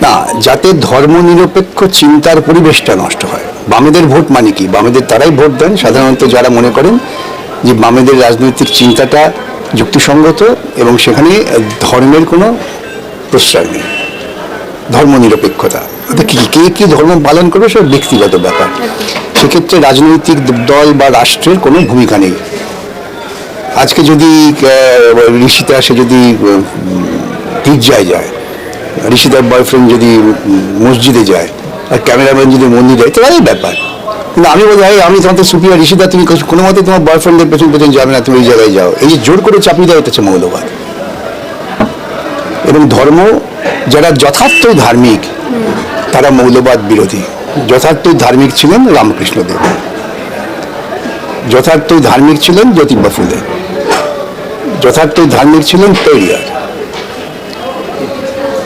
না, যাতে ধর্মনিরপেক্ষ চিন্তার পরিবেশটা নষ্ট হয়। বামেদের ভোট মানে কি? বামেদের তারাই ভোট দেন সাধারণত যারা মনে করেন যে বামেদের রাজনৈতিক চিন্তাটা যুক্তিসঙ্গত এবং সেখানে ধর্মের কোনো প্রশ্রয় নেই, ধর্মনিরপেক্ষতা। কে কি ধর্ম পালন করবে সব ব্যক্তিগত ব্যাপার, সেক্ষেত্রে রাজনৈতিক দল বা রাষ্ট্রের কোনো ভূমিকা নেই। আজকে যদি ঋষিতা সে যদি গির্জায় যায়, ঋষিতার বয়ফ্রেন্ড যদি মসজিদে যায়, আর ক্যামেরাম্যান যদি মন্দিরে যায়, তারাই ব্যাপার। কিন্তু আমি বলি আমি তোমাদের সুপিরিয়র, ঋষিতা তুমি কোনো মতে তোমার বয়ফ্রেন্ডের পেছন পেছন যাবে না, তুমি ওই জায়গায় যাও। এই যে জোর করে চাপিয়ে দেওয়া হচ্ছে মৌলবাদ। এবং ধর্ম যারা যথার্থই ধার্মিক তারা মৌলবাদ বিরোধী। যথার্থই ধার্মিক ছিলেন রামকৃষ্ণদেব, যথার্থই ধার্মিক ছিলেন জ্যোতিবা ফুলে, যথার্থই ধার্মিক ছিলেন পেরিয়ার।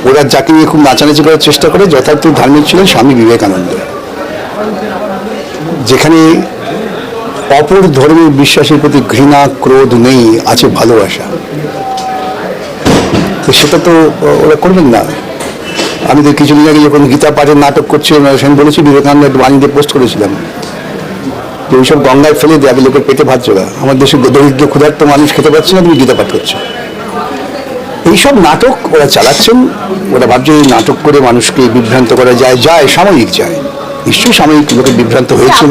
ওরা যাকে নিয়ে খুব নাচানাচি করার চেষ্টা করে, যথার্থ ধার্মিক ছিলেন স্বামী বিবেকানন্দ। যেখানে অপর ধর্মের বিশ্বাসের প্রতি ঘৃণা ক্রোধ নেই, আছে ভালোবাসা, তো সেটা তো ওরা করবেন না। আমি তো কিছুদিন আগে যখন গীতা পাঠের নাটক করছি, আমি বলেছি বিবেকানন্দ একটা বাণীতে পোস্ট করেছিলাম যে ওইসব গঙ্গায় ফেলে দিয়ে আগে লোকের পেটে ভাত জোগা। আমার দেশে দরিদ্র ক্ষুধার্ত মানুষ খেতে পারছে না, তুমি গীতা পাঠ করছো। এইসব নাটক ওরা চালাচ্ছেন। ওরা ভাবছে নাটক করে মানুষকে বিভ্রান্ত করা যায়, সাময়িক যায়, নিশ্চয়ই সাময়িক লোকে বিভ্রান্ত হয়েছিল।